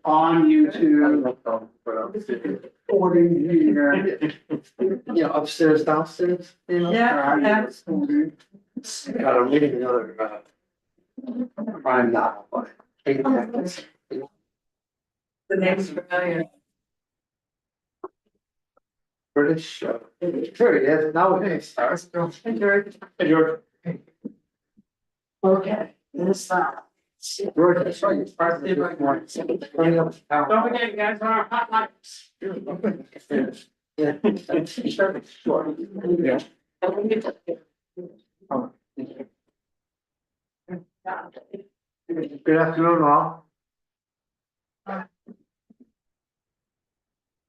on YouTube, recording here. Yeah, upstairs, downstairs, you know? Yeah. Got a reading another, crime novel, but. The name's familiar. British, here he is, now it is. Hey, George. Hey, George. Okay, this, George, I saw you. Bring up the tower. don't forget, you guys are hot lights. Yeah. Sure. Yeah. Good afternoon, all.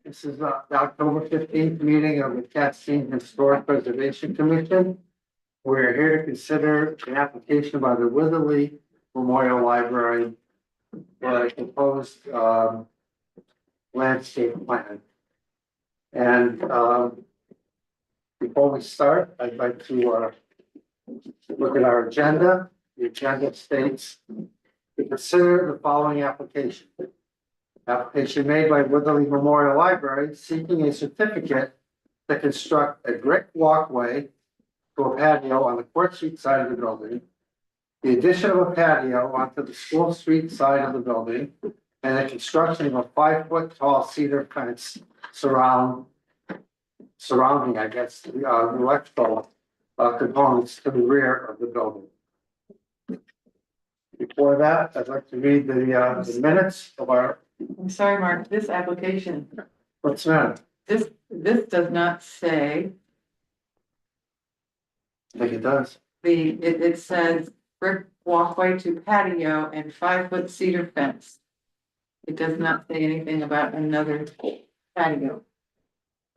This is the October 15th meeting of the Castine Historic Preservation Commission. We're here to consider an application by the Witherley Memorial Library for a proposed landscape plan. And before we start, I'd like to look at our agenda. The agenda states to consider the following application. Application made by Witherley Memorial Library seeking a certificate to construct a brick walkway to a patio on the Court Street side of the building. The addition of a patio onto the School Street side of the building and the construction of a 5-foot tall cedar fence surrounding, I guess, the electrical components to the rear of the building. Before that, I'd like to read the minutes of our. I'm sorry, Mark, this application, What's that? this does not say, I think it does. it says brick walkway to patio and 5-foot cedar fence. It does not say anything about another patio.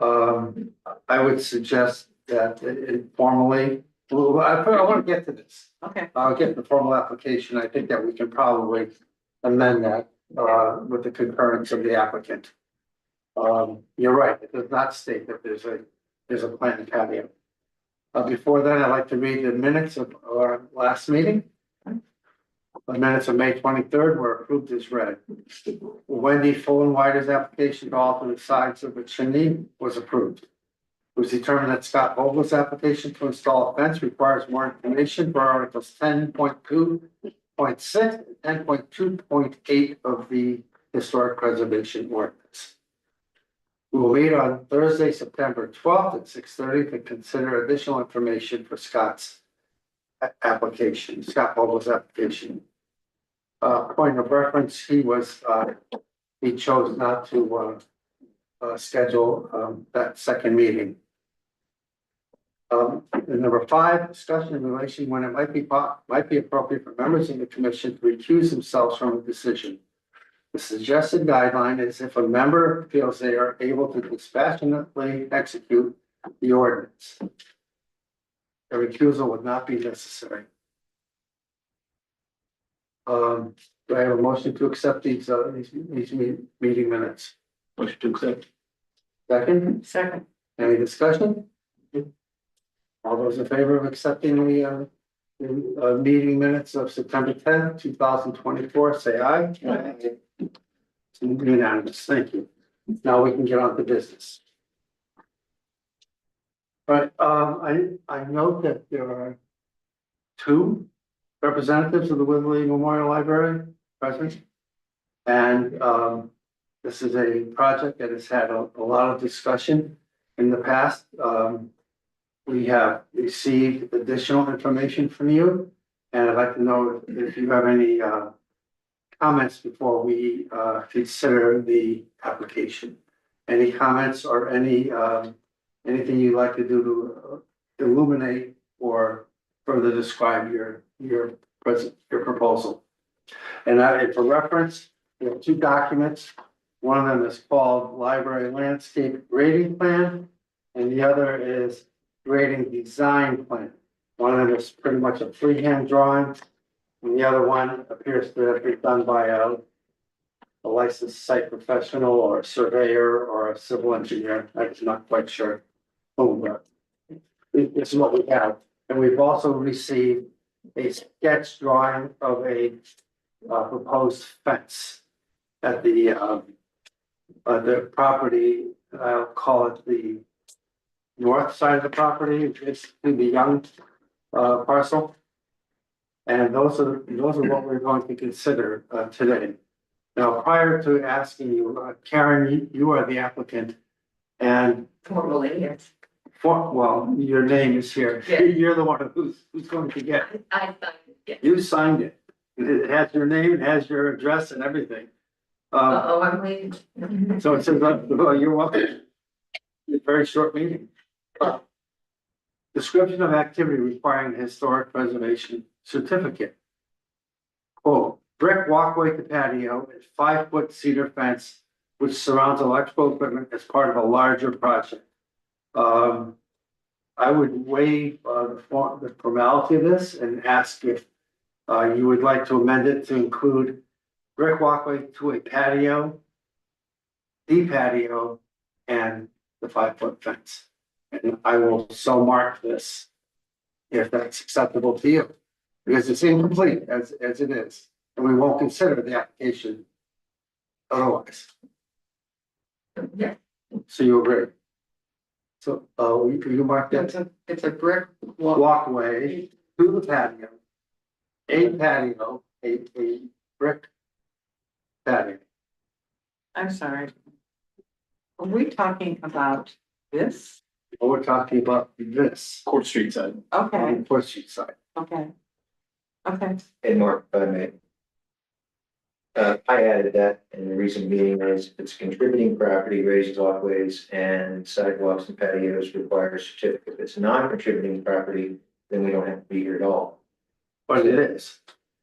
I would suggest that informally, well, I want to get to this. Okay, I'll get the formal application. I think that we can probably amend that with the concurrence of the applicant. You're right, it does not state that there's a planned patio. Before that, I'd like to read the minutes of our last meeting. The minutes of May 23rd were approved as read. Wendy Fullenwider's application to alter the sides of the chimney was approved. It was determined that Scott Vogel's application to install a fence requires more information for articles 10.2.6 and 10.2.8 of the Historic Preservation Ordinance. We will meet on Thursday, September 12th at 6:30 to consider additional information for Scott's application, Scott Vogel's application. Point of reference, he chose not to schedule that second meeting. And number 5, discussion in relation when it might be appropriate for members of the commission to recuse themselves from a decision. The suggested guideline is if a member feels they are able to dispassionately execute the ordinance. The recusal would not be necessary. Do I have a motion to accept these meeting minutes? Motion to accept. second, Any discussion? All those in favor of accepting the meeting minutes of September 10th, 2024, say aye. Aye. It's unanimous, thank you. Now we can get on to business. But I note that there are 2 representatives of the Witherley Memorial Library present. And this is a project that has had a lot of discussion in the past. We have received additional information from you, and I'd like to know if you have any comments before we consider the application. Any comments or anything you'd like to do to illuminate or further describe your proposal? And for reference, we have 2 documents. One of them is called Library Landscape Grading Plan, and the other is Grading Design Plan. One of them is pretty much a freehand drawing, and the other one appears to have been done by a licensed site professional or a surveyor or a civil engineer. I'm not quite sure who, but this is what we have. And we've also received a sketch drawing of a proposed fence. at the property, I'll call it the north side of the property, it's the young parcel. And those are what we're going to consider today. Now, prior to asking you, Karen, you are the applicant. And Formally, yes. well, your name is here. Yeah. You're the one who's going to get it. I thought, yeah. You signed it. It has your name, it has your address and everything. Uh-oh, I'm waiting. So it says, well, you're welcome. It's a very short meeting. Description of activity requiring a historic preservation certificate. Quote, brick walkway to patio and 5-foot cedar fence which surrounds electrical equipment as part of a larger project. I would waive the formality of this and ask if you would like to amend it to include brick walkway to a patio, the patio, and the 5-foot fence. And I will so mark this if that's acceptable to you, because it's incomplete as it is, and we won't consider the application otherwise. Yeah. So you agree? So, you mark that It's a brick walk. walkway to the patio, a brick patio. I'm sorry. Are we talking about this? We're talking about this Court Street side. Okay, on the Fourth Street side. okay. Okay, And Mark, if I may. I added that, and the reason being is it's contributing property, raised walkways and sidewalks and patios require a certificate. If it's non-contributing property, then we don't have to be here at all. But it is.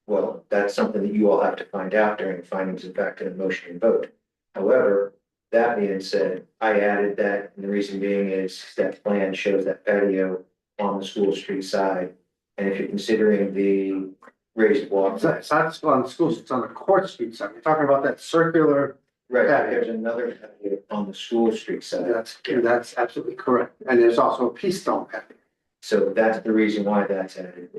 Well, that's something that you all have to find out during findings of fact and motion and vote. However, that being said, I added that, and the reason being is that plan shows that patio on the school street side. And if you're considering the raised walk. It's not on the schools, it's on the Court Street side. We're talking about that circular, Right, there's another patio on the school street side. that's absolutely correct. And there's also a Peace Stone patio. So that's the reason why that's added,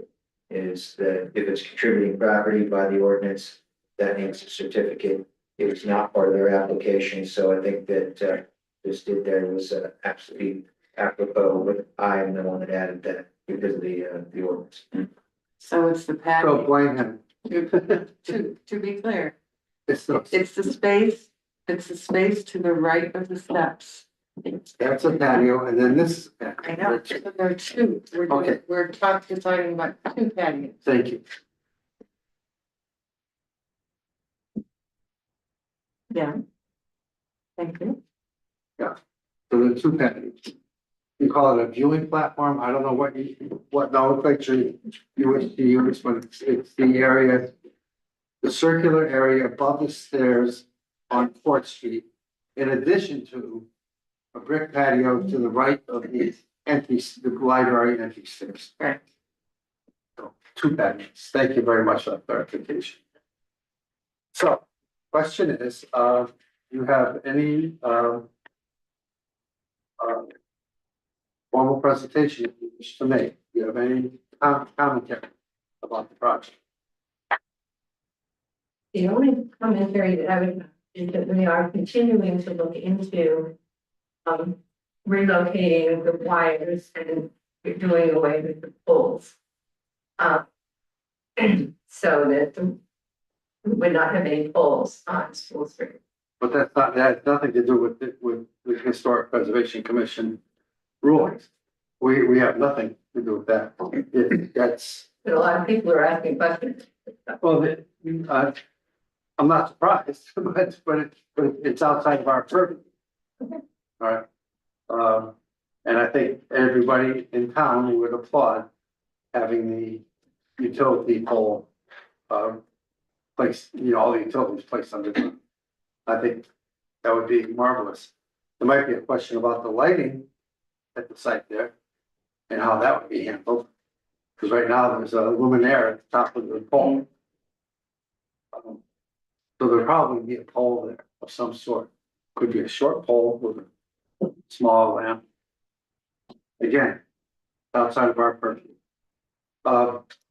is that if it's contributing property by the ordinance, that needs a certificate. It was not part of their application, so I think that this did there was absolutely apropos, but I am the one that added that because of the ordinance. so it's the So patio. blame him. To be clear, It's the, it's the space to the right of the steps. that's a patio, and then this. I know, so there are two. Okay. We're deciding about two patios. Thank you. Yeah. Thank you. So the two patios. You call it a viewing platform. I don't know what nomenclature you wish to use, but it's the area, the circular area above the stairs on Fourth Street, in addition to a brick patio to the right of the library entry stairs. Right. So, two patios. Thank you very much for that clarification. So, question is, you have any, formal presentation you wish to make? Do you have any commentary about the project? The only commentary that I would have is that we are continuing to look into relocating the wires and doing away with the poles. So that we would not have any poles on School Street. But that has nothing to do with the Historic Preservation Commission rulings. We have nothing to do with that. That's, But a lot of people are asking questions. well, I'm not surprised, but it's outside of our purview. Okay. All right. And I think everybody in town would applaud having the utility pole, placed, all the utilities placed under them. I think that would be marvelous. There might be a question about the lighting at the site there and how that would be handled. Because right now there's a luminaire at the top of the pole. So there'll probably be a pole there of some sort. Could be a short pole with a small lamp. Again, outside of our purview.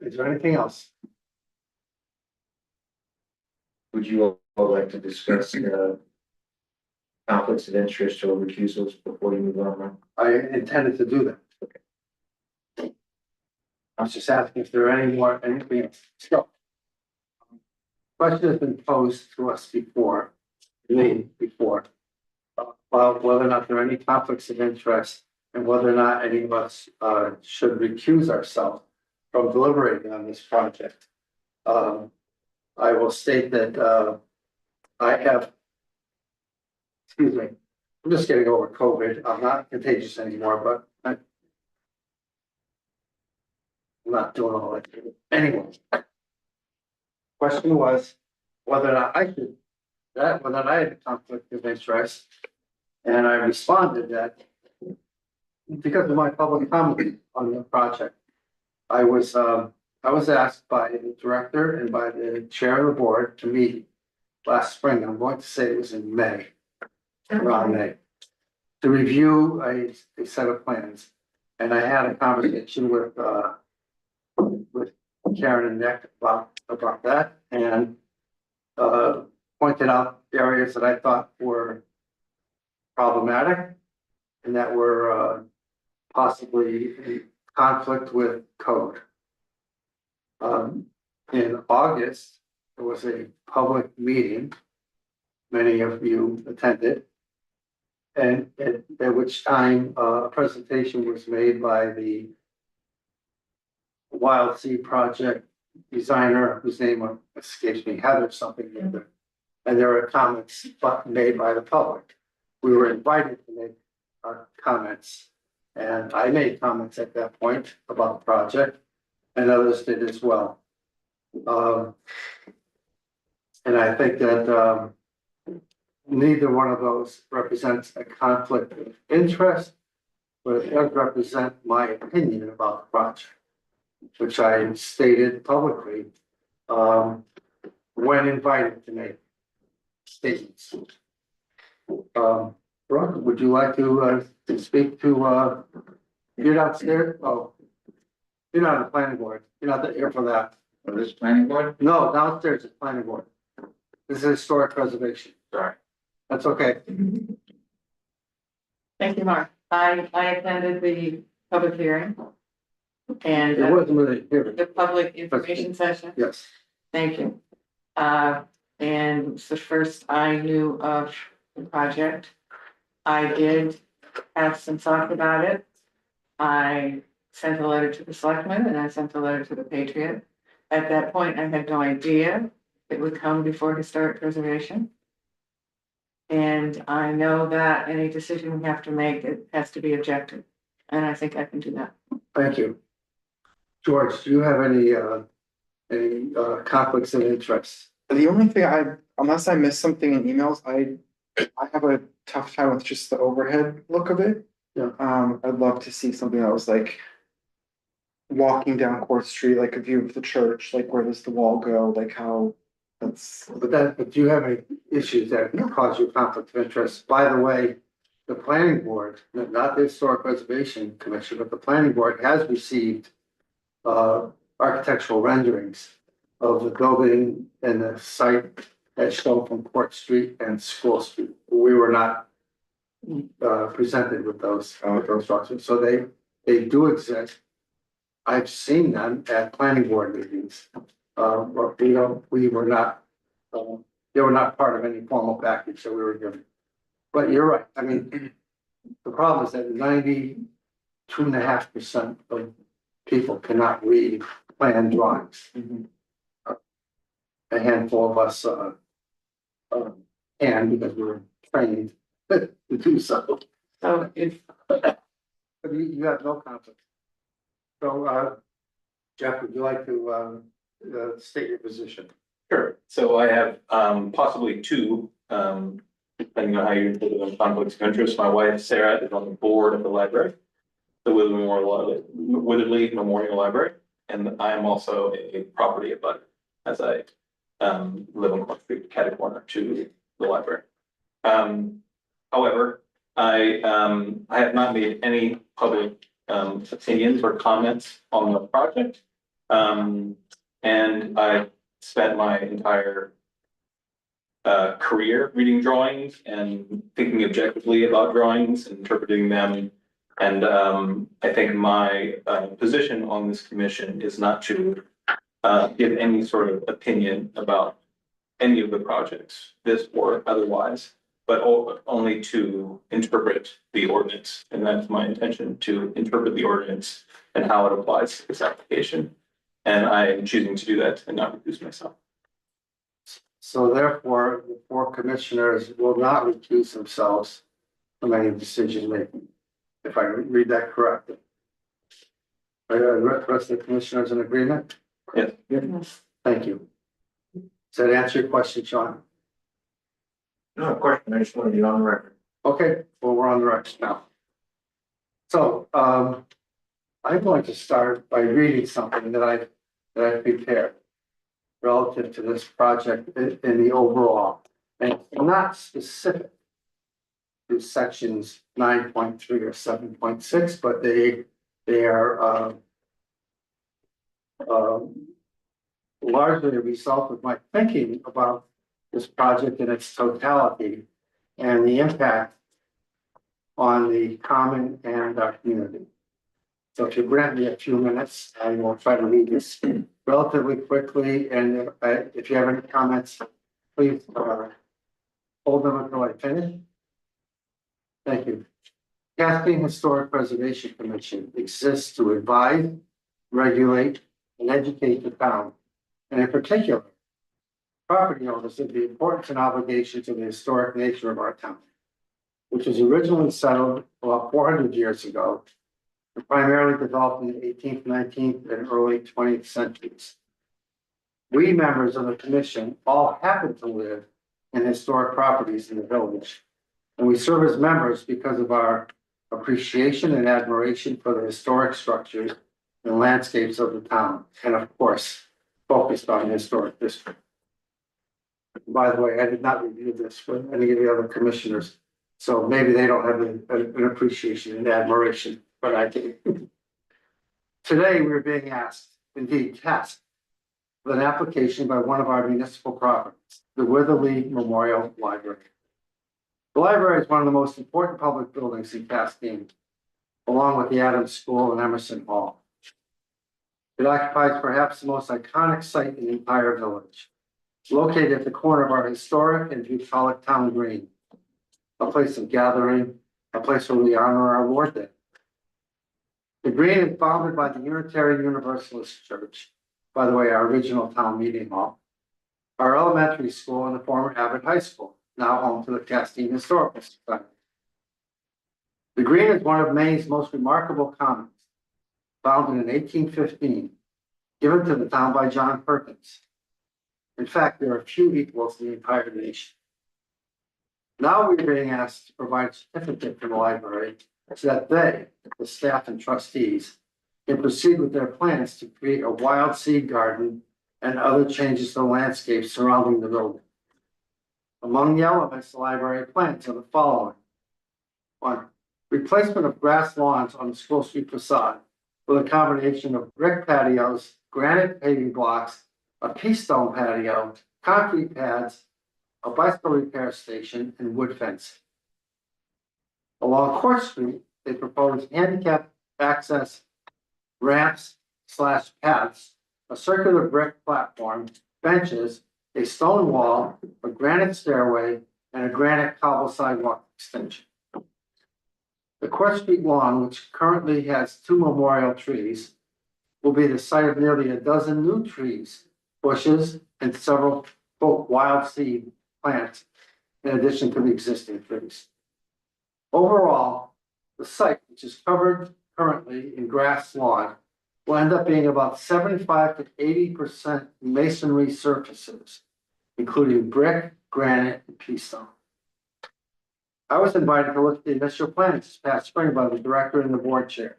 Is there anything else? Would you would like to discuss, conflicts of interest or recusals before you move on. I intended to do that. I was just asking if there are anything else. So. Question has been posed to us before, about whether or not there are any conflicts of interest and whether or not any of us, should recuse ourselves from deliberating on this project. I will state that, I have, excuse me, I'm just getting over COVID. I'm not contagious anymore, but I'm not doing all that. Anyway. Question was whether or not whether or not I had a conflict of interest. And I responded that because of my public comment on the project, I was asked by the director and by the chair of the board to meet last spring. I'm going to say it was in May, around May, to review a set of plans. And I had a conversation with Karen and Nick about that and pointed out areas that I thought were problematic and that were possibly in conflict with code. In August, there was a public meeting. Many of you attended. And at which time a presentation was made by the Wild Seed Project designer, whose name escapes me, Heather something or other. And there were comments made by the public. We were invited to make comments. And I made comments at that point about the project, and others did as well. And I think that neither one of those represents a conflict of interest, but it does represent my opinion about the project, which I stated publicly when invited to make statements. Brooke, would you like to speak to, you're downstairs? Oh, you're not on the planning board. You're not here for that. This planning board? No, downstairs is planning board. This is historic preservation. Sorry. That's okay. Thank you, Mark. I attended the public hearing. And It wasn't really here. the public information session. Yes. Thank you. And it's the first I knew of the project. I did have some thought about it. I sent a letter to the selectmen and I sent a letter to the Patriot. At that point, I had no idea it would come before historic preservation. And I know that any decision we have to make, it has to be objective. And I think I can do that. Thank you. George, do you have any conflicts of interest? The only thing unless I miss something in emails, I have a tough time with just the overhead look of it. Yeah. I'd love to see something that was like walking down Court Street, like a view of the church, like where does the wall go, like how that's. But do you have any issues that cause you conflict of interest? By the way, the planning board, not the Historic Preservation Commission, but the planning board has received architectural renderings of the building and the site as shown from Court Street and School Street. We were not presented with those structures, so they do exist. I've seen them at planning board meetings. But we were not, they were not part of any formal package that we were given. But you're right. I mean, the problem is that 92.5% of people cannot read plan drawings. A handful of us can because we were trained to do so. So if But you have no conflict. So, Jeff, would you like to state your position? Sure, so I have possibly two, depending on how you interpret them, conflicts of interest. My wife, Sarah, is on the board of the library, the Witherley Memorial Library, and I am also a property abutter as I live on Court Street, catty corner to the library. However, I have not made any public opinions or comments on the project. And I spent my entire career reading drawings and thinking objectively about drawings and interpreting them. And I think my position on this commission is not to give any sort of opinion about any of the projects, this or otherwise, but only to interpret the ordinance. And that's my intention, to interpret the ordinance and how it applies to this application. And I am choosing to do that and not recuse myself. So therefore, the four commissioners will not recuse themselves from any decision making, if I read that correctly. Are the rest of the commissioners in agreement? Yes. Yes. Thank you. Does that answer your question, Sean? No question, I just want to be on the record. Okay, well, we're on the record now. So, I'm going to start by reading something that I prepared relative to this project in the overall, and it's not specific to sections 9.3 or 7.6, but they are largely a result of my thinking about this project in its totality and the impact on the common and our community. So if you grant me a few minutes, I will try to read this relatively quickly, and if you have any comments, please hold them until I finish. Thank you. Castine Historic Preservation Commission exists to advise, regulate, and educate the town, and in particular, property owners of the importance and obligations of the historic nature of our town, which was originally settled about 400 years ago, and primarily developed in the 18th, 19th, and early 20th centuries. We members of the commission all happen to live in historic properties in the village, and we serve as members because of our appreciation and admiration for the historic structures and landscapes of the town, and of course, focused on the historic district. By the way, I did not review this with any of the other commissioners, so maybe they don't have an appreciation and admiration, but I do. Today, we're being asked, indeed tasked, with an application by one of our municipal properties, the Witherley Memorial Library. The library is one of the most important public buildings in Castine, along with the Adams School and Emerson Hall. It occupies perhaps the most iconic site in the entire village, located at the corner of our historic and bucolic town green, a place of gathering, a place where we honor our Lord Day. The green is founded by the Unitarian Universalist Church, by the way, our original town meeting hall, our elementary school, and the former Abbott High School, now home to the Castine Historical Society. The green is one of Maine's most remarkable commons, founded in 1815, given to the town by John Perkins. In fact, there are few equals in the entire nation. Now we're being asked to provide a certificate to the library so that they, the staff and trustees, can proceed with their plans to create a wild seed garden and other changes to the landscape surrounding the building. Among the elements the library plans are the following. 1. Replacement of grass lawns on the School Street facade with a combination of brick patios, granite paving blocks, a pea stone patio, concrete pads, a bicycle repair station, and wood fencing. Along Court Street, they propose handicap access ramps / paths, a circular brick platform, benches, a stone wall, a granite stairway, and a granite cobble sidewalk extension. The Court Street lawn, which currently has 2 memorial trees, will be the site of nearly a dozen new trees, bushes, and several wild seed plants, in addition to the existing trees. Overall, the site, which is covered currently in grass lawn, will end up being about 75 to 80% masonry surfaces, including brick, granite, and pea stone. I was invited to look at the initial plans this past spring by the director and the board chair,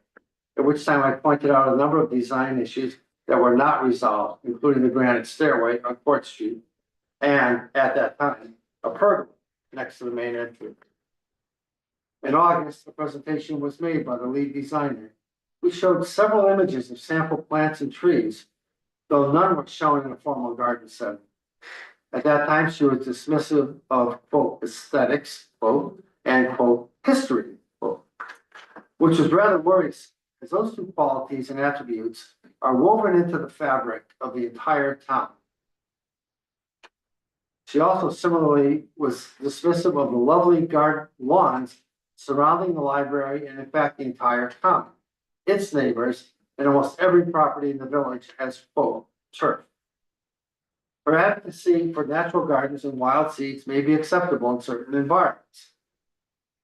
at which time I pointed out a number of design issues that were not resolved, including the granite stairway on Court Street, and at that time, a pergola next to the main entry. In August, the presentation was made by the lead designer, who showed several images of sample plants and trees, though none were shown in a formal garden setting. At that time, she was dismissive of quote aesthetics, quote, and quote history, quote, which was rather worrisome, as those two qualities and attributes are woven into the fabric of the entire town. She also similarly was dismissive of the lovely garden lawns surrounding the library and in fact the entire town. Its neighbors and almost every property in the village has quote turf. Her advocacy for natural gardens and wild seeds may be acceptable in certain environments.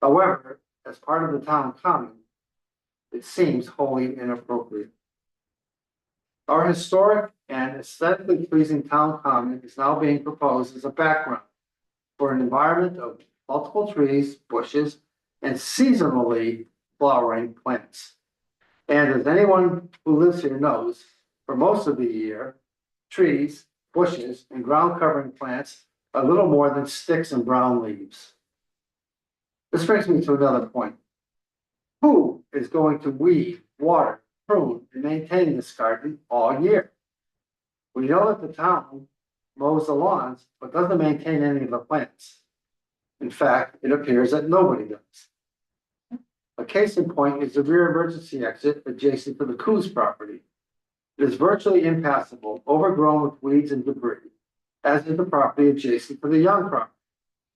However, as part of the town common, it seems wholly inappropriate. Our historic and aesthetically pleasing town common is now being proposed as a background for an environment of multiple trees, bushes, and seasonally flowering plants. And as anyone who lives here knows, for most of the year, trees, bushes, and ground covering plants are little more than sticks and brown leaves. This brings me to another point. Who is going to weed, water, prune, and maintain this garden all year? We know that the town mows the lawns, but doesn't maintain any of the plants. In fact, it appears that nobody does. A case in point is the rear emergency exit adjacent to the Coos property. It is virtually impassable, overgrown with weeds and debris, as is the property adjacent to the Young property,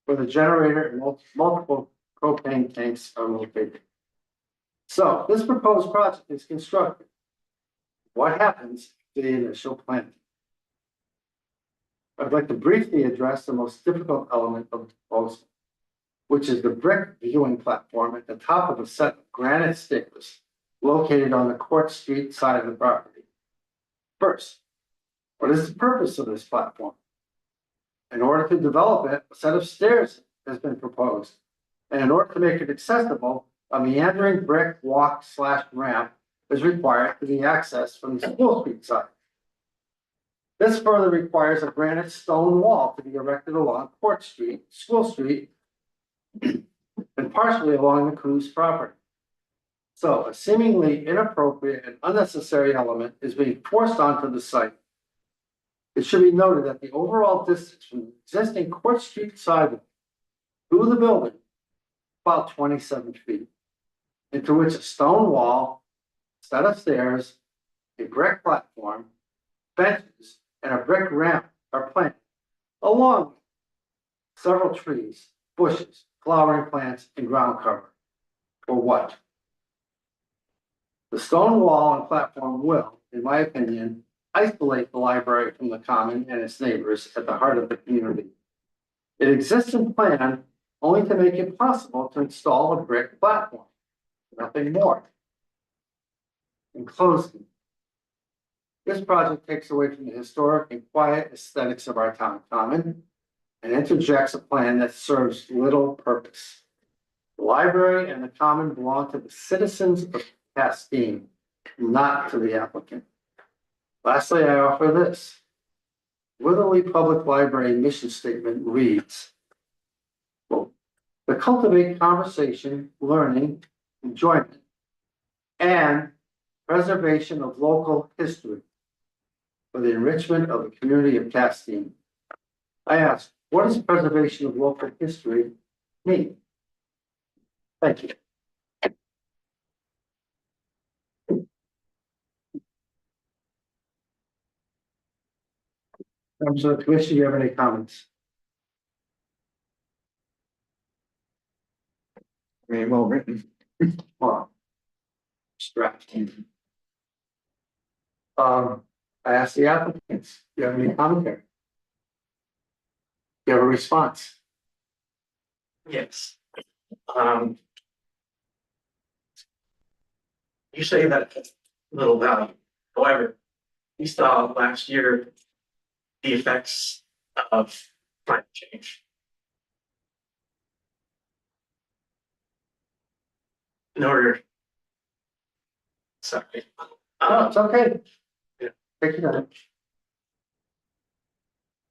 where the generator and multiple propane tanks are located. So this proposed project is constructed. What happens to the initial planting? I'd like to briefly address the most difficult element of the proposal, which is the brick viewing platform at the top of a set of granite stairs located on the Court Street side of the property. First, what is the purpose of this platform? In order to develop it, a set of stairs has been proposed. And in order to make it accessible, a meandering brick walk/ramp is required to be accessed from the School Street side. This further requires a granite stone wall to be erected along Court Street, School Street, and partially along the Coos property. So a seemingly inappropriate and unnecessary element is being forced onto the site. It should be noted that the overall distance from the existing Court Street sidewalk to the building is about 27 feet, into which a stone wall, set of stairs, a brick platform, benches, and a brick ramp are planted, along with several trees, bushes, flowering plants, and ground cover. For what? The stone wall and platform will, in my opinion, isolate the library from the common and its neighbors at the heart of the community. It exists in plan only to make it possible to install a brick platform, nothing more. In closing, this project takes away from the historic and quiet aesthetics of our town common and interjects a plan that serves little purpose. The library and the common belong to the citizens of Castine, not to the applicant. Lastly, I offer this. Witherley Public Library mission statement reads, quote, to cultivate conversation, learning, enjoyment, and preservation of local history for the enrichment of the community of Castine. I ask, what does preservation of local history mean? Thank you. So, Commissioner, do you have any comments? I mean, well written. Well, strapped. I asked the applicants, do you have any commentary? Do you have a response? Yes. You say that little value. However, we saw last year the effects of climate change. In order. Sorry. No, it's okay. Yeah. Take your time.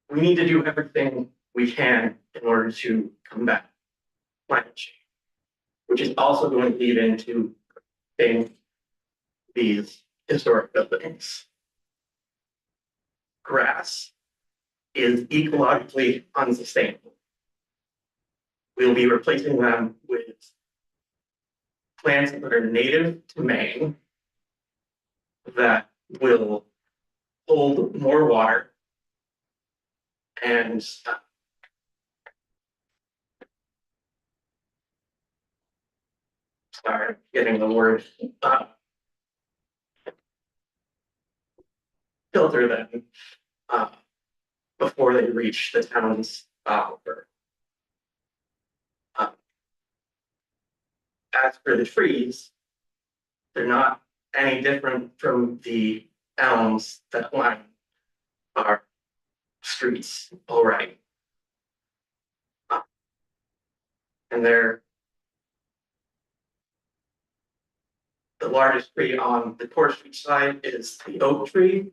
We need to do everything we can in order to combat climate change, which is also going to lead into these historic buildings. Grass is ecologically unsustainable. We'll be replacing them with plants that are native to Maine that will hold more water and sorry, getting the word filter them before they reach the town's aquifer. As for the trees, they're not any different from the elms that line our streets already. And they're the largest tree on the Court Street side is the oak tree.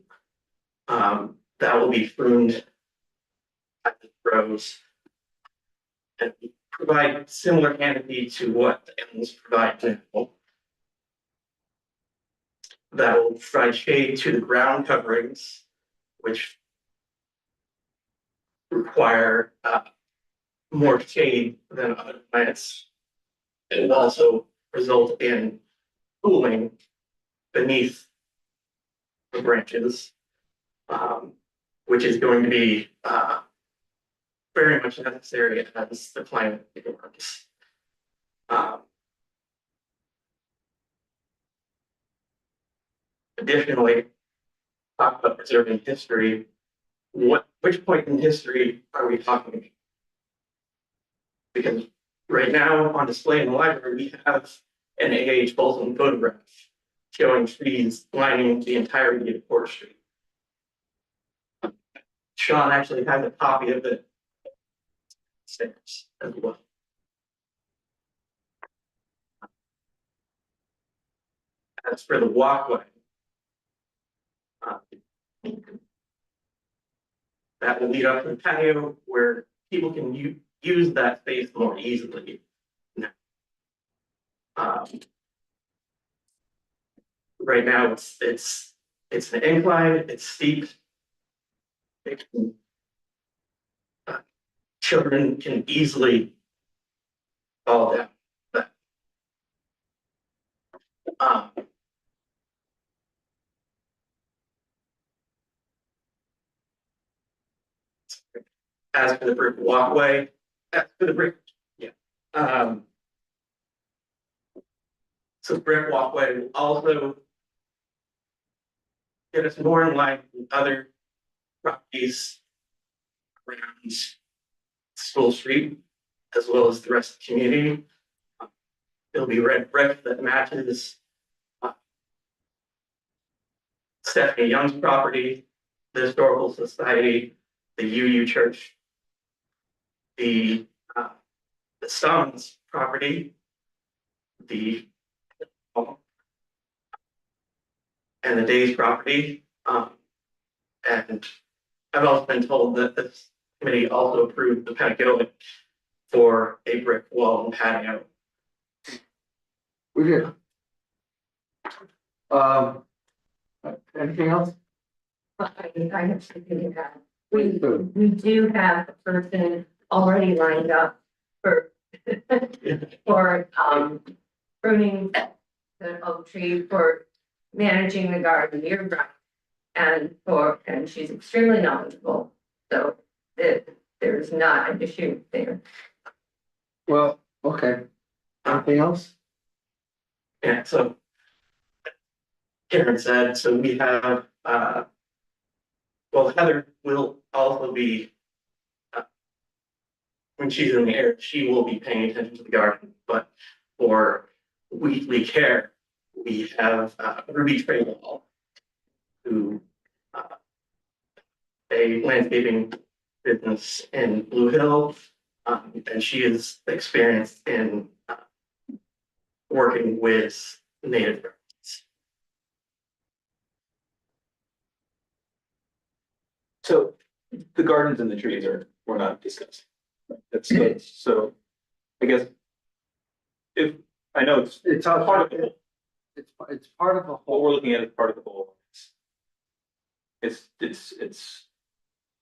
That will be pruned at the rows and provide similar canopy to what the elms provide now. That will provide shade to the ground coverings, which require more shade than other plants. It will also result in cooling beneath the branches, which is going to be very much necessary as the climate warms. Additionally, talk about preserving history. Which point in history are we talking about? Because right now on display in the library, we have an A.H. Bolton photograph showing trees lining the entirety of Court Street. Sean actually has a copy of it upstairs as well. As for the walkway, that will lead up to the patio where people can use that space more easily. Right now, it's an incline, it's steep. Children can easily fall down. As for the brick walkway, so brick walkway will also get us more in line with other properties around School Street, as well as the rest of the community. It'll be red brick that matches Stephanie Young's property, the Historical Society, the UU Church, the Stone's property, and the Day's property. And I've also been told that this committee also approved the Pentagoet for a brick wall and patio. We did. Anything else? I have something to add. We do have a person already lined up for for pruning the oak tree, for managing the garden year round, and she's extremely knowledgeable, so there's not an issue there. Well, okay. Anything else? Yeah, so Karen said, so we have well, Heather will also be when she's in the air, she will be paying attention to the garden, but for weekly care, we have Ruby Traylall, who a landscaping business in Blue Hill, and she is experienced in working with native gardens. So the gardens and the trees we're not discussing. That's good. So I guess if I know it's all part of it, it's part of the what whole. we're looking at is part of the whole. It's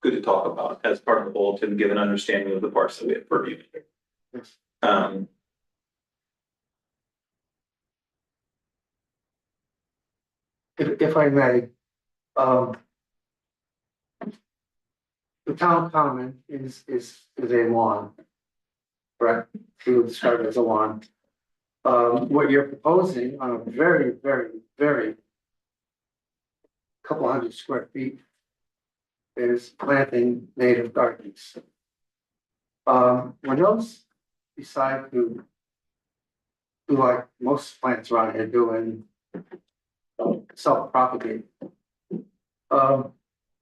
good to talk about as part of the whole to give an understanding of the parts that we have purview. Yes. If I may, um. The town common is a lawn. Correct, we would describe it as a lawn. What you're proposing on a very couple hundred square feet is planting native gardens. When those decide to do like most plants around here do and self-propagate.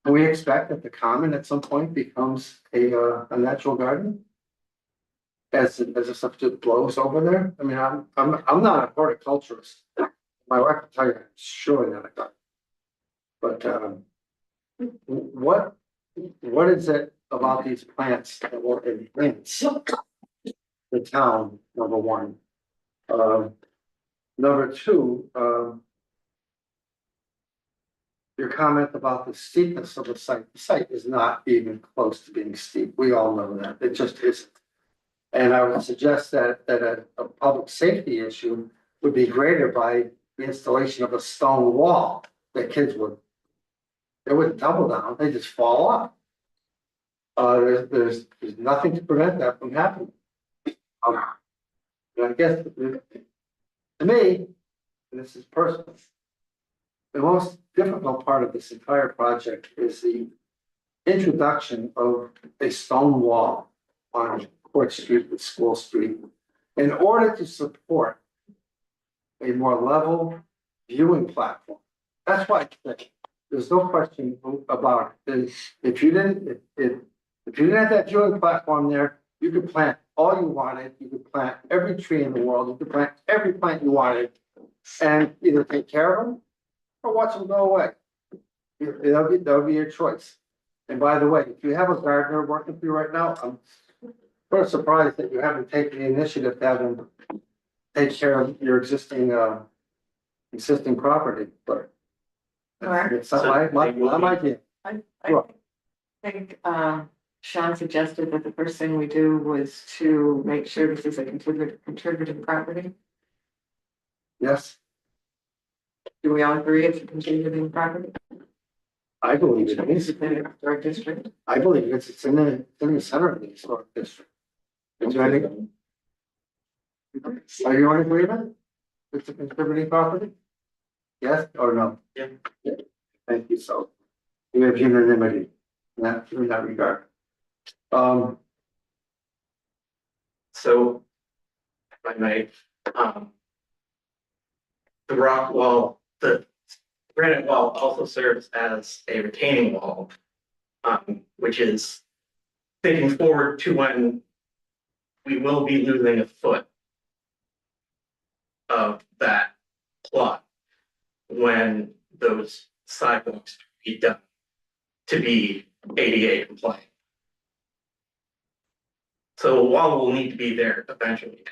Can we expect that the common at some point becomes a natural garden? As a substitute blows over there? I mean, I'm not a horticulturist. My wife will tell you, I'm sure that I got. But, what is it about these plants that will enhance the town, number one? Number two, your comment about the steepness of the site is not even close to being steep. We all know that. It just isn't. And I would suggest that a public safety issue would be greater by the installation of a stone wall that they wouldn't tumble down, they just fall off. There's nothing to prevent that from happening. And I guess to me, and this is personal, the most difficult part of this entire project is the introduction of a stone wall on Court Street with School Street in order to support a more level viewing platform. That's why there's no question about it. If you didn't have that viewing platform there, you could plant all you wanted. You could plant every tree in the world. You could plant every plant you wanted, and either take care of them or watch them go away. That'll be your choice. And by the way, if you have a gardener working for you right now, I'm sort of surprised that you haven't taken the initiative to have them take care of your existing property, but it's not my idea. I think, Sean suggested that the first thing we do was to make sure this is a contributing property. Yes, Do we all agree it's a contributing property? I believe it It's is. in the historic district. I believe it's in the center of the historic district. Is there any- Are you in agreement? It's a contributing property? Yes or no? Yeah. Thank you, so we have unanimity in that regard. So, if I may, the rock wall, the granite wall also serves as a retaining wall, which is thinking forward to when we will be losing a foot of that plot when those sidewalks be done to be ADA compliant. So a wall will need to be there eventually.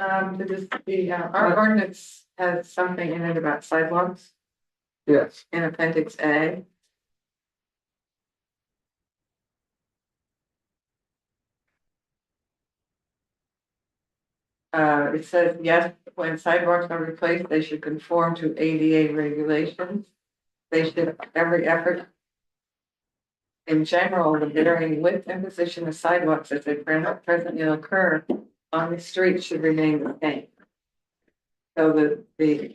Our ordinance has something in it about sidewalks Yes, in appendix A. It says, yes, when sidewalks are replaced, they should conform to ADA regulations. They should have every effort. In general, the varying width and position of sidewalks as they presently occur on the street should remain the same. So if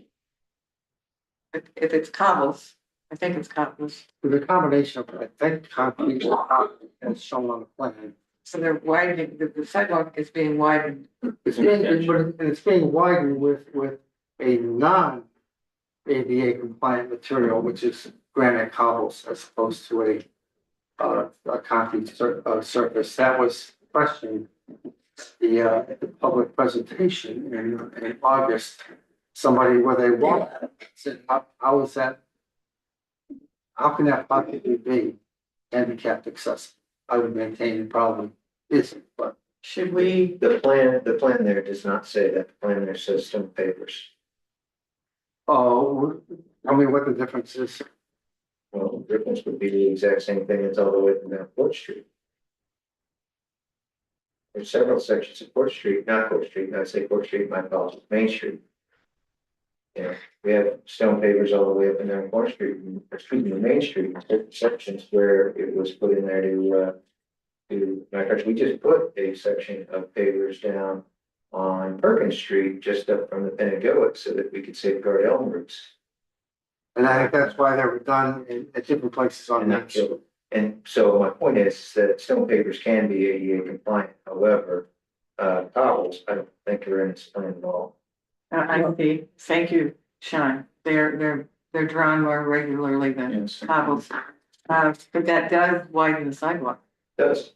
it's cobbles, I think it's cobbles, with a combination of, I think, concrete as shown on the plan. so they're widening, the sidewalk is being widened. It's being widened with a non-ADA compliant material, which is granite cobbles as opposed to a concrete surface. That was questioned at the public presentation in August. Somebody where they walked said, how is that? How can that possibly be handicapped accessible? I would maintain it probably isn't, but Should we, The plan there does not say that. The plan there says stone papers. oh, tell me what the difference is. Well, difference would be the exact same thing that's all the way down Court Street. There's several sections of Court Street, not Court Street, I say Court Street, my apologies, Main Street. Yeah, we have stone pavers all the way up and down Court Street, excuse me, Main Street, certain sections where it was put in there matter of fact, we just put a section of pavers down on Perkins Street, just up from the Pentagoet, so that we could safeguard elm roots. And I think that's why they were done at different places on And that not kill it. And so my point is that stone pavers can be ADA compliant, however, cobbles, I don't think are in its plan at all. I see, thank you, Sean, they're drawn more regularly than Yes. cobbles. But that does widen the sidewalk. It does.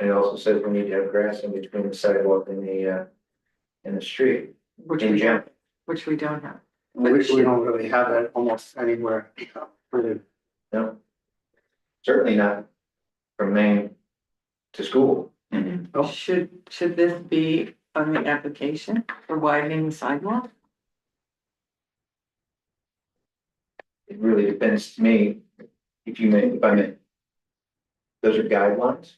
And it also says we need to have grass in between the sidewalk and the street, Which in we general. don't, which we don't have. We don't really have that almost anywhere. Really. No. Certainly not from Maine to school. Nope. Should this be on the application for widening the sidewalk? It really depends to me, if I may. Those are guidelines.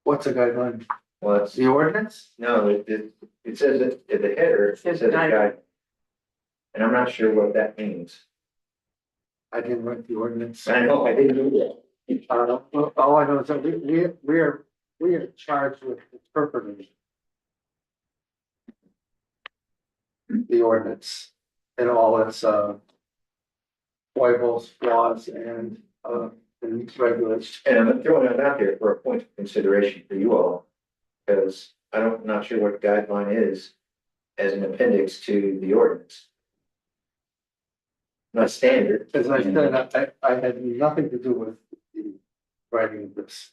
What's a guideline? Well, it's, The ordinance? no, it says it at the header, it says guide. And I'm not sure what that means. I didn't write the ordinance. I know, I didn't do that. All I know is that we are charged with interpreting the ordinance and all its foibles, flaws, and regulations. And I'm throwing it out there for a point of consideration for you all. Because not sure what guideline is as an appendix to the ordinance. Not standard. As I said, I had nothing to do with the writing of this.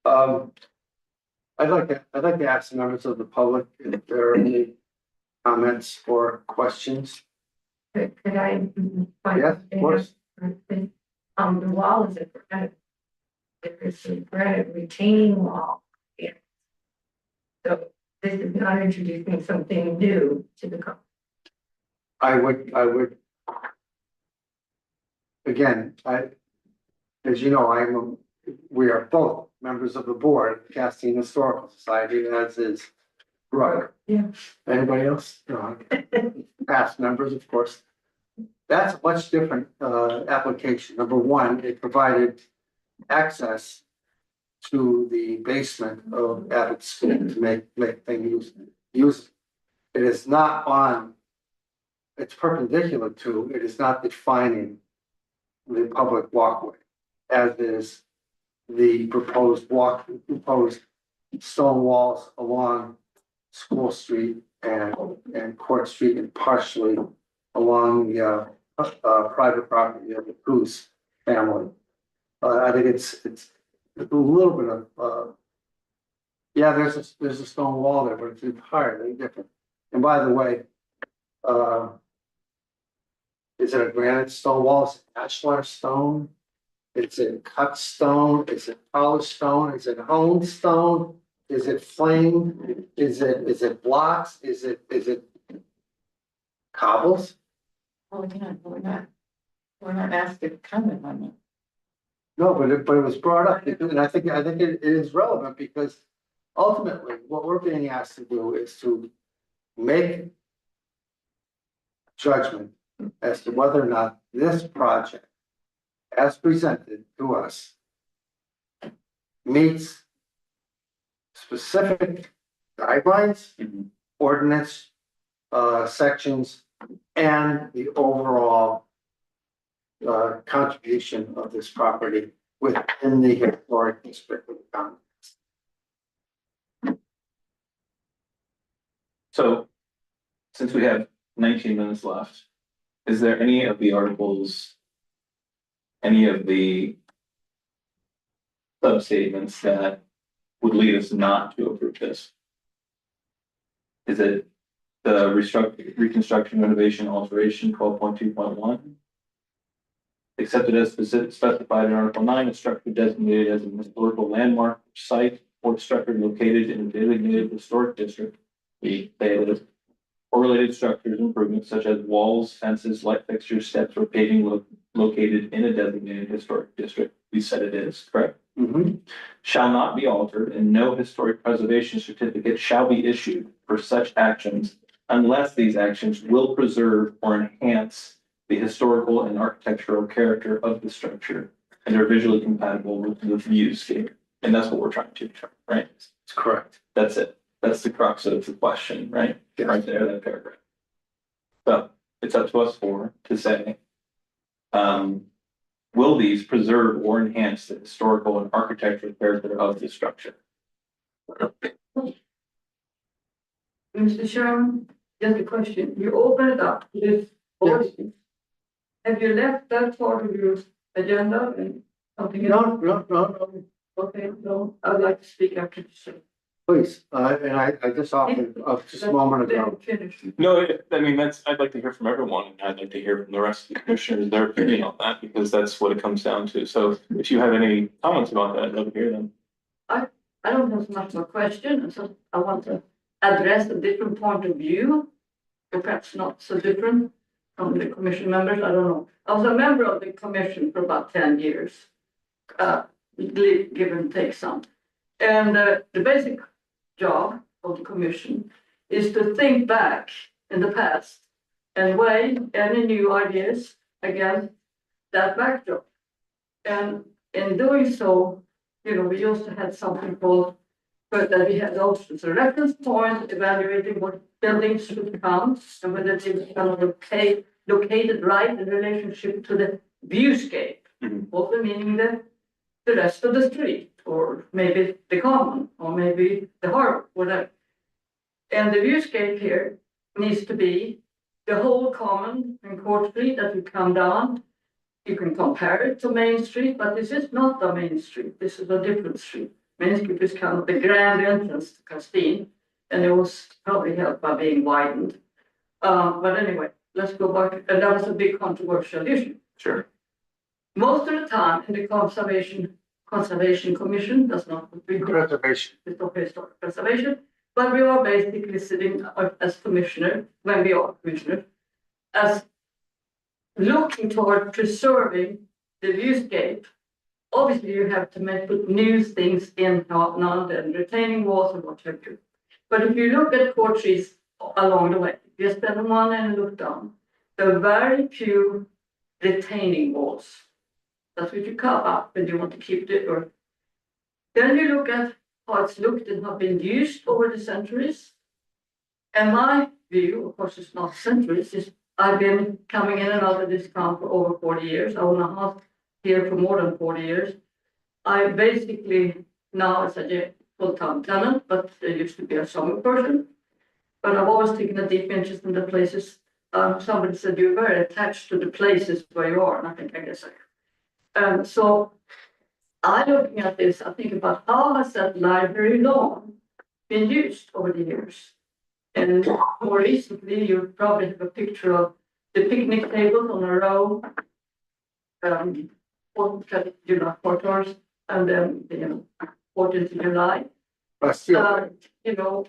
I'd like to ask members of the public if there are any comments or questions. Could I? Yes, of course. The wall is a granite. It's a granite retaining wall. Yeah. So this is not introducing something new to the company. I would. Again, as you know, we are both members of the board, of Castine Historical Society, as is Brooke. Yeah. Anybody else? No. Past members, of course. That's a much different application. Number one, it provided access to the basement of Abbott School to make things use. It is not on, it's perpendicular to, it is not defining the public walkway, as is the proposed stone walls along School Street and Court Street, and partially along the private property of the Cruz family. I think it's a little bit of yeah, there's a stone wall there, but it's entirely different. And by the way, is it a granite stone wall? Is it ashlar stone? Is it cut stone? Is it polished stone? Is it honed stone? Is it flamed? Is it blocks? Is it cobbles? Well, again, we're not asked to comment on it. No, but it was brought up, and I think it is relevant, because ultimately what we're being asked to do is to make judgment as to whether or not this project, as presented to us, meets specific guidelines, ordinance sections, and the overall contribution of this property within the historic district of the county. So, since we have 19 minutes left, is there any of the articles, any of the sub-statements that would lead us not to approve this? Is it the reconstruction, renovation, alteration, 12.2.1? Accepted as specified in Article 9, a structure designated as an historical landmark site or structure located in a designated historic district. We say it is or related structures improvements such as walls, fences, light fixtures, steps, or paving located in a designated historic district. We said it is, correct? Mhm. Shall not be altered, and no historic preservation certificate shall be issued for such actions unless these actions will preserve or enhance the historical and architectural character of the structure and are visually compatible with the viewscape. And that's what we're trying to determine, right? It's correct. That's it. That's the crux of the question, right? Yes. Right there, that paragraph. So it's up to us to say, will these preserve or enhance the historical and architectural character of the structure? Mr. Chairman, just a question. You open it up to this voice. Have you left that part of your agenda and something else? No, Okay, no, I'd like to speak after this. please, and I just offered, just a moment ago. Finish. No, I mean, I'd like to hear from everyone, and I'd like to hear from the rest of the commissioners, their opinion on that, because that's what it comes down to. So if you have any comments about that, I'd love to hear them. I don't have so much of a question, so I want to address a different point of view, or perhaps not so different from the commission members, I don't know. I was a member of the commission for about 10 years, give and take some. And the basic job of the commission is to think back in the past and weigh any new ideas against that backdrop. And in doing so, we used to have something called, but that we had also as a reference point, evaluating what buildings should become and whether they become located right in relationship to the viewscape, also meaning the rest of the street, or maybe the common, or maybe the harbor, whatever. And the viewscape here needs to be the whole common and Court Street that you come down. You can compare it to Main Street, but this is not the Main Street. This is a different street. Main Street is kind of the grand entrance to Castine, and it was probably helped by being widened. But anyway, let's go back. And that was a big controversial issue. Sure. Most of the time in the Conservation Commission, that's not what we do. Preservation. It's not historic preservation, but we are basically sitting as commissioner, when we are commissioner, as looking toward preserving the viewscape. Obviously, you have to put new things in now and retaining walls and what have you. But if you look at Court trees along the way, you stand one and look down, there are very few retaining walls. That's what you cut up when you want to keep the earth. Then you look at how it's looked and have been used over the centuries. And my view, of course, it's not centuries, is I've been coming in and out of this town for over 40 years. I own a house here for more than 40 years. I basically now as a full-time tenant, but there used to be a summer person. But I've always taken a deep interest in the places. Somebody said you're very attached to the places where you are, and I guess I am. So I'm looking at this, I think about how has that library lawn been used over the years? And more recently, you probably have a picture of the picnic tables on a row, photos, and then, 14th of July.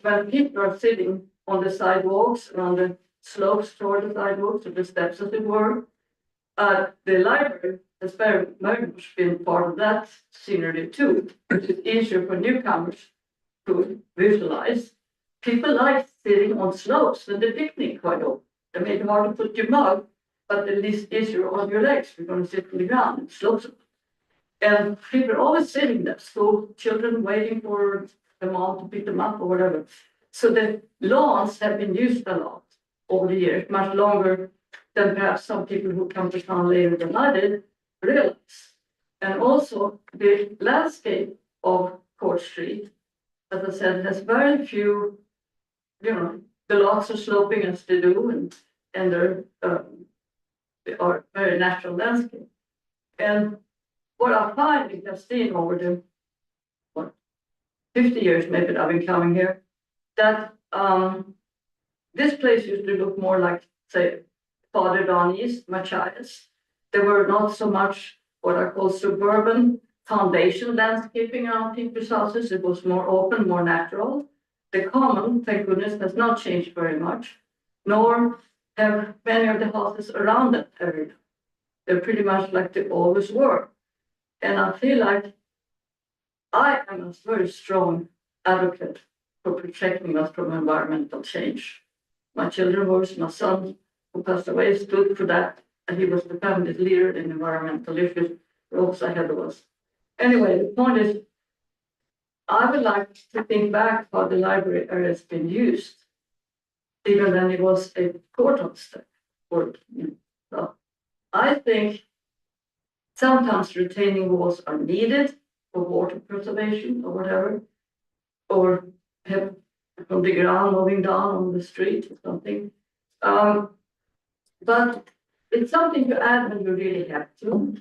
When people are sitting on the sidewalks and on the slopes toward the sidewalks, or the steps as it were, the library has very much been part of that scenery too, which is easier for newcomers to visualize. People like sitting on slopes when they picnic quite often. They make it hard to put your mug, but at least easier on your legs. You're going to sit on the ground, it slopes. And people are always sitting there, school children waiting for the mom to pick them up or whatever. So the lawns have been used a lot over the years, much longer than perhaps some people who come to town later than I did realize. And also the landscape of Court Street, as I said, has very few, the lots are sloping as they do, and they are very natural landscape. And what I find in Castine over the 50 years maybe that I've been coming here, that this place used to look more like, say, farther down east, Machias. There were not so much what I call suburban foundation landscaping around people's houses. It was more open, more natural. The common, thank goodness, has not changed very much. nor have many of the houses around that area. They're pretty much like they always were. And I feel like I am a very strong advocate for protecting us from environmental change. My children were, my son who passed away stood for that, and he was the family's leader in environmental issues, also ahead of us. Anyway, the point is, I would like to think back how the library area has been used, even when it was a courthouse step. So I think sometimes retaining walls are needed for water preservation or whatever, or have from the ground moving down on the street or something. But it's something to add when you really have to,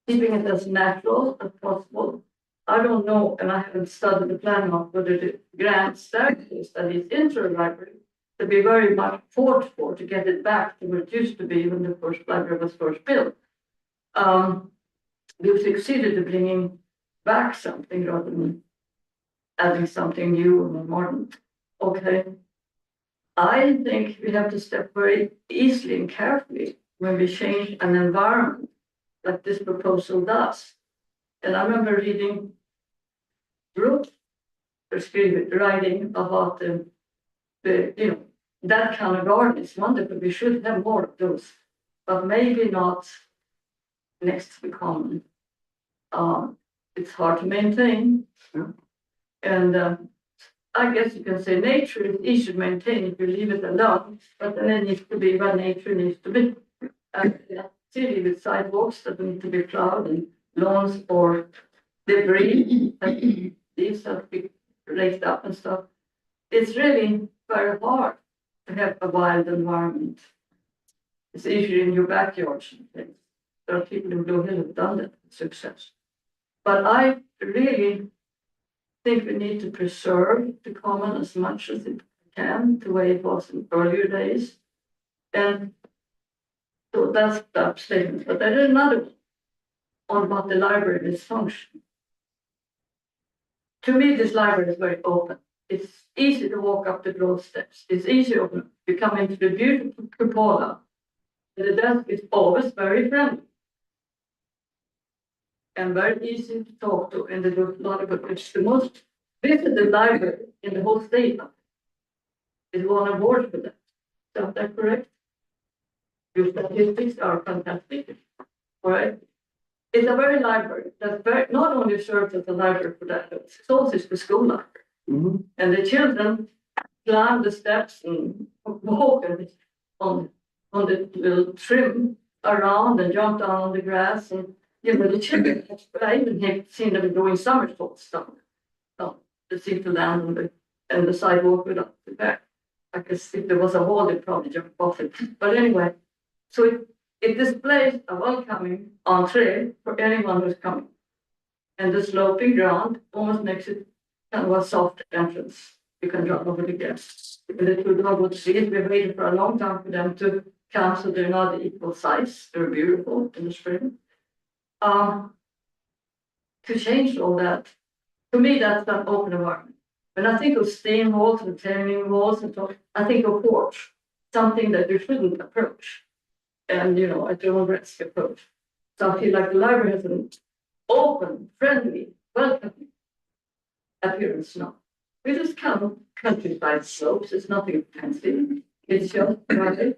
keeping it as natural as possible. I don't know, and I haven't studied the plan of whether the grand staircase that is into the library to be very much fought for to get it back to where it used to be when the first library was first built. We've succeeded in bringing back something rather than adding something new and more modern. Okay. I think we have to step very easily and carefully when we change an environment like this proposal does. And I remember reading Brooke writing about the that kind of garden is wonderful. We should have more of those, but maybe not next to the common. It's hard to maintain. Yeah. And I guess you can say nature is easy to maintain if you leave it alone, but then it needs to be what nature needs to be. City with sidewalks that need to be plowed and lawns or debris that leaves have to be raised up and stuff. It's really very hard to have a wild environment. It's easier in your backyards and things. There are people in Blue Hill who've done that with success. But I really think we need to preserve the common as much as it can, the way it was in earlier days. And so that's that statement. But there is another one on what the library is function. To me, this library is very open. It's easy to walk up the broad steps. It's easy to open. You come into the beautiful cupola. And the desk is always very friendly. And very easy to talk to, and they do a lot of good. It's the most visited library in the whole state. It won awards for that. Is that correct? Your statistics are fantastic. All right. It's a very library that not only serves as a library for that, but it's also the school library. Mm-hmm. And the children climb the steps and walk on the little trim around and jump down on the grass. And the children, I even have seen them doing somersaults stuff. So they seem to land on the sidewalk without the back. I guess if there was a wall, they'd probably jump off it. But anyway, so it displays a welcoming entree for anyone who's coming. And the sloping ground almost makes it kind of a soft entrance. You can drop over the grass. And the two dogwood trees, we waited for a long time for them to come, so they're not equal size. They're beautiful in the spring. To change all that, to me, that's an open environment. When I think of stain walls, retaining walls, and so I think of porch, something that you shouldn't approach. And, at your own risk approach. So I feel like the library has an open, friendly, welcoming appearance now. We just kind of countryside slopes. It's nothing fancy. It's just private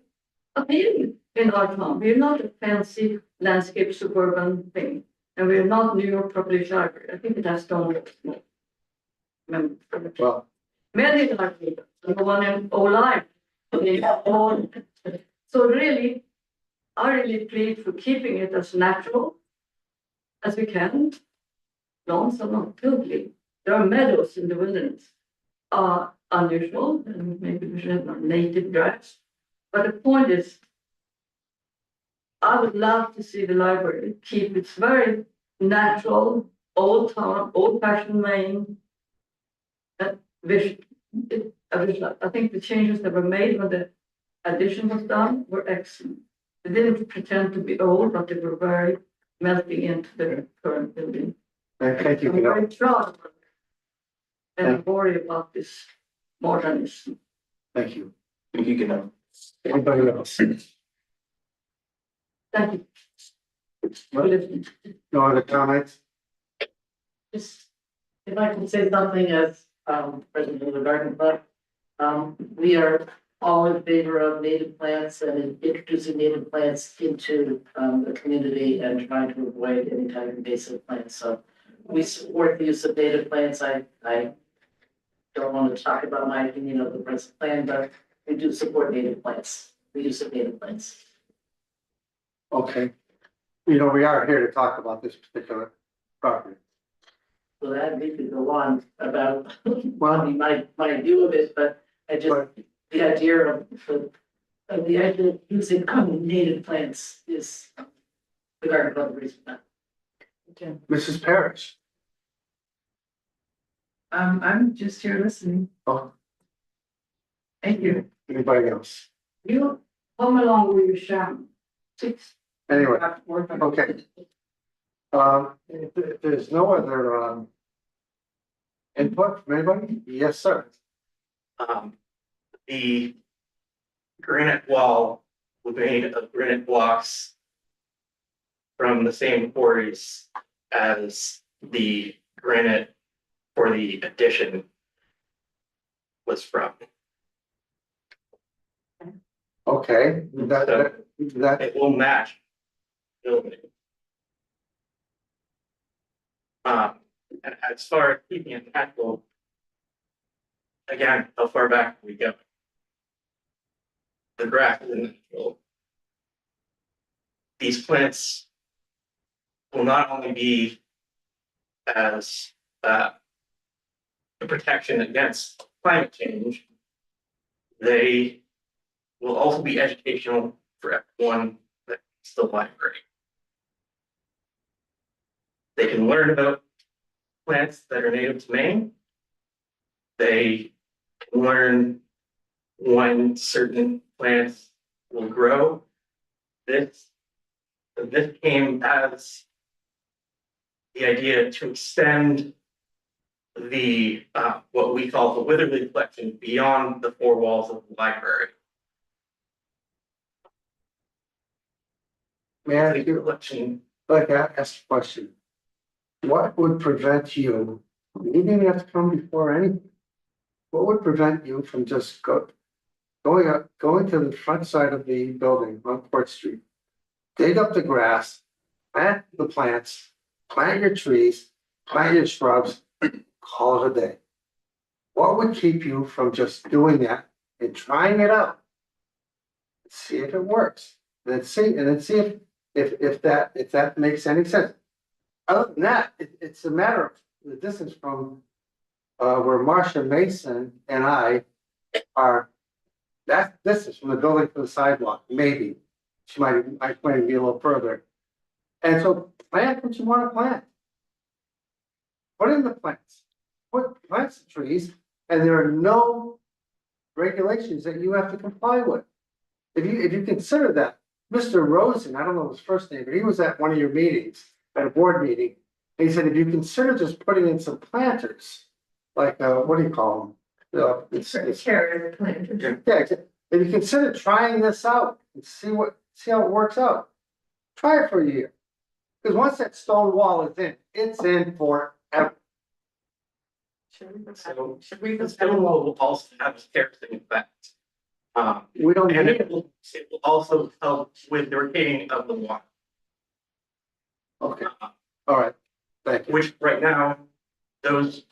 appealing in our town. We're not a fancy landscape suburban thing. And we're not New York Public Library. I think it has done it. Well, Many libraries, the one in Oline. So really, I really plead for keeping it as natural as we can. Lawns are not totally. There are meadows in the wilderness. Unusual, and maybe we should have more native grass. But the point is, I would love to see the library keep its very natural, old town, old-fashioned Maine vision. I think the changes that were made when the addition was done were excellent. They didn't pretend to be old, but they were very melting into the current building. thank you I'm for very that. proud of it. And I worry about this modernism. Thank you. think you can have. Anybody else? Thank you. No other comments? Just, if I can say something as, president of the garden club, we are all in favor of native plants and introducing native plants into, the community and trying to avoid any kind of invasive plants, so we support the use of native plants. I don't want to talk about my opinion of the present plan, but we do support native plants, the use of native plants. Okay. We are here to talk about this particular property. So that we could go on about Well, my view of it, but I just, the idea of the idea of using native plants is the garden club reason. Mrs. Parrish. I'm just here listening. Oh, Thank you. anybody else? You come along with your sham. Anyway, okay. If there's no other, input from anybody? Yes, sir. The granite wall was made of granite blocks from the same quarries as the granite for the addition was from. Okay, that, It will match building. And as far as keeping it natural, again, how far back we go? The grass is natural. These plants will not only be as a protection against climate change, they will also be educational for everyone that's the library. They can learn about plants that are native to Maine. They can learn when certain plants will grow. This came as the idea to extend the what we call the Witherley collection beyond the four walls of the library. may I The ask you, collection, like, ask a question? What would prevent you, you didn't even have to come before anything. What would prevent you from just going to the front side of the building on Court Street? Dig up the grass, plant the plants, plant your trees, plant your shrubs, call it a day. What would keep you from just doing that and trying it out? See if it works, and then see if that makes any sense. Other than that, it's a matter of the distance from where Marcia Mason and I are. That distance from the building to the sidewalk, maybe. She might be a little further. And so plant what you want to plant. Put in the plants. Plant the trees, and there are no regulations that you have to comply with. If you consider that, Mr. Rosen, I don't know his first name, but he was at one of your meetings, at a board meeting. And he said, if you consider just putting in some planters, like, what do you call them? It's Carrier planters. yeah, if you consider trying this out and see how it works out, try it for a year. Because once that stone wall is in, it's in forever. Should we the just stone wall will also have a terracing effect. We don't And need it will also help with the retaining of the water. Okay, all right, thank you. Which right now, the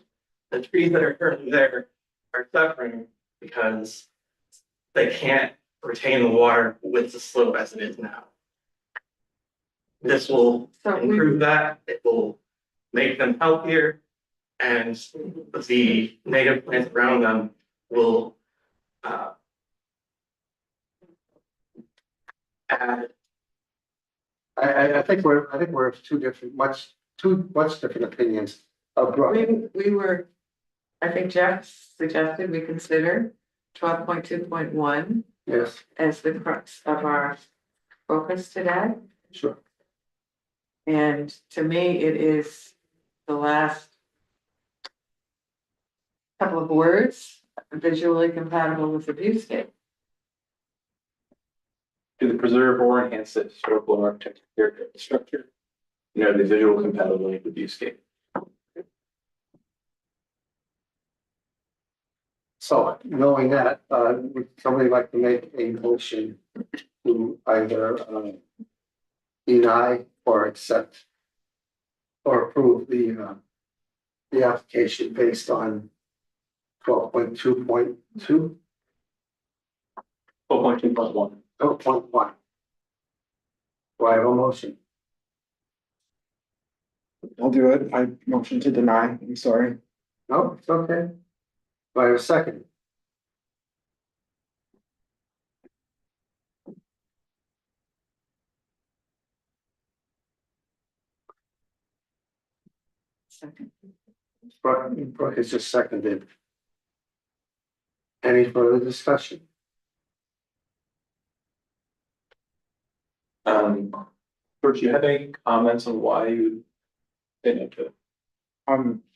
trees that are currently there are suffering because they can't retain the water with the slope as it is now. This will improve that, it will make them healthier, and the native plants around them will add. I think we're two much different opinions of Brooke. We were, I think Jeff suggested we consider 12.2.1 Yes, as the crux of our focus today. sure. And to me, it is the last couple of words, visually compatible with the viewscape. To preserve or enhance the historical and architectural character of the structure. The visual compatibility with the escape. So knowing that, would somebody like to make a motion to either deny or accept or approve the application based on 12.2.2, 12.2.1. 12.1? Do I have a motion? I'll do it. I motion to deny. I'm sorry. No, it's okay. Do I have a second? Second. Brooke has just seconded. Any further discussion? George, do you have any comments on why you didn't do it?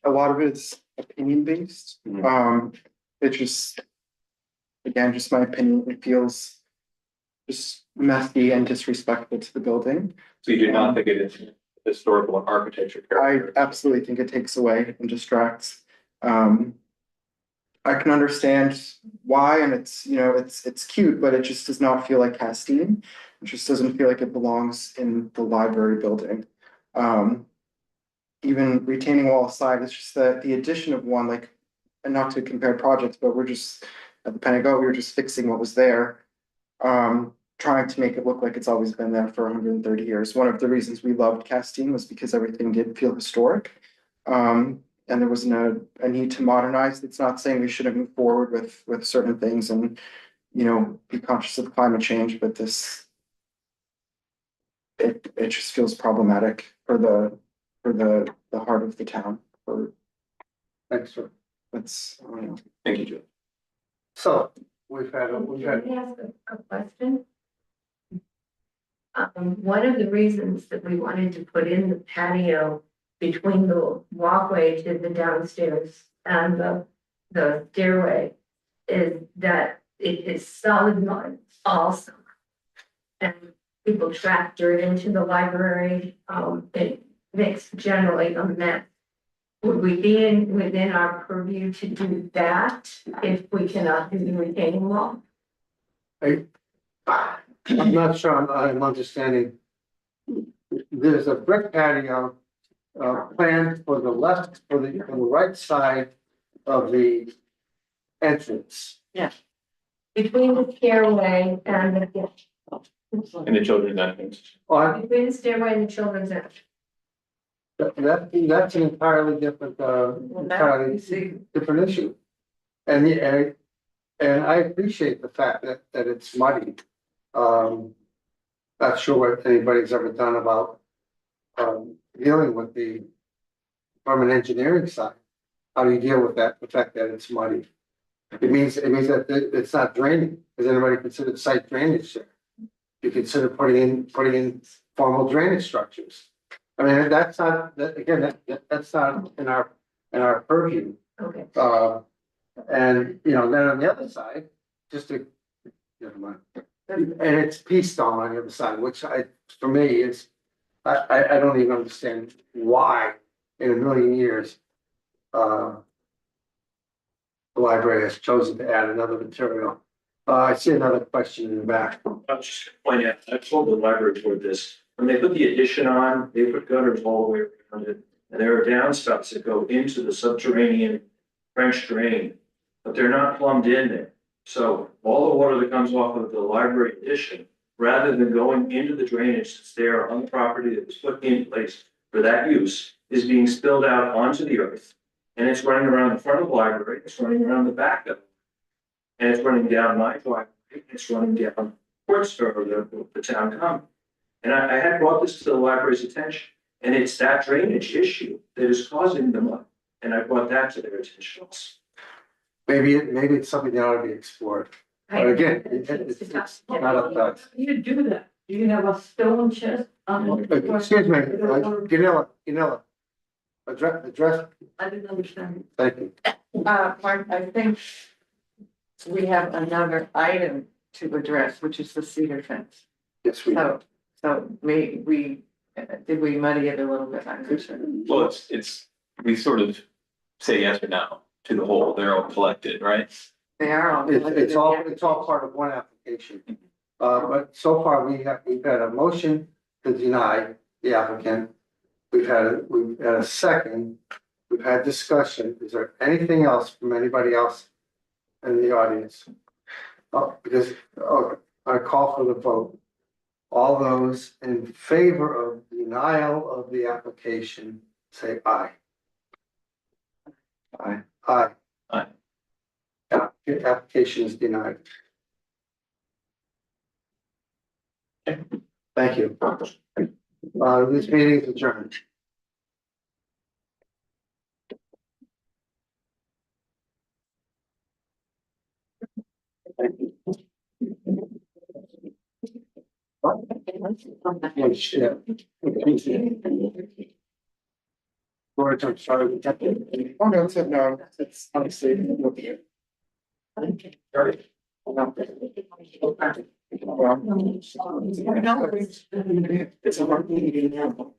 A lot of it's opinion based. Mhm. It just, again, just my opinion, it feels just messy and disrespectful to the building. So you do not think it is historical and architecture I character? absolutely think it takes away and distracts. I can understand why, and it's, it's cute, but it just does not feel like Castine. It just doesn't feel like it belongs in the library building. Even retaining wall aside, it's just that the addition of one, like, and not to compare projects, but we're just, at the Pentagon, we were just fixing what was there. Trying to make it look like it's always been there for 130 years. One of the reasons we loved Castine was because everything did feel historic. And there wasn't a need to modernize. It's not saying we shouldn't move forward with certain things and, be conscious of climate change, but it just feels problematic for the heart of the town. For Thanks, sir. that's, I don't know. Thank you, Joe. So we've had. Can I ask a question? One of the reasons that we wanted to put in the patio between the walkway to the downstairs and the stairway is that it is solid mud also. And people track dirt into the library, it makes generally a mess. Would we be within our purview to do that if we cannot do the retaining wall? I'm not sure I'm understanding. There's a brick patio planned for the left, for the right side of the entrance. Between the stairway and And the children's entrance. between the stairway and the children's entrance. That's an entirely different, different issue. And I appreciate the fact that it's muddy. Not sure what anybody's ever done about dealing with from an engineering side. How do you deal with that, the fact that it's muddy? It means that it's not draining. Has anybody considered site drainage there? You consider putting in formal drainage structures. I mean, that's not, that's not in our purview. Okay. And, then on the other side, never mind. And it's pea stone on the other side, which for me is, I don't even understand why in a million years, the library has chosen to add another material. I see another question in the back. I was just gonna point out, I told the library board this, when they put the addition on, they put gutters all the way around it. And there are downspouts that go into the subterranean French drain, but they're not plumbed in there. So all the water that comes off of the library addition, rather than going into the drainage that's there on the property that was put in place for that use, is being spilled out onto the earth. And it's running around the front of the library, it's running around the back of it. And it's running down my driveway, it's running down Port's or the town common. And I had brought this to the library's attention, and it's that drainage issue that is causing the mud. And I brought that to their attention also. Maybe it's something that ought to be explored. But again, it's not up to us. You do that. Do you have a stone chest? Excuse me, Ganilla, address, I didn't understand. thank you. Mark, I think we have another item to address, which is the cedar fence. Yes, we do. So did we muddy it a little bit? I'm not sure. Well, we sort of say yes or no to the whole, they're all collected, right? They are all. It's all part of one application. But so far, we've had a motion to deny the applicant. We've had a second, we've had discussion. Is there anything else from anybody else in the audience? I call for the vote. All those in favor of denial of the application, say aye. Aye. Aye. Aye. The application is denied. Thank you. This meeting is adjourned. Yeah. George, I'm sorry. Oh, no, it's honestly. Well, it's a hard meeting now.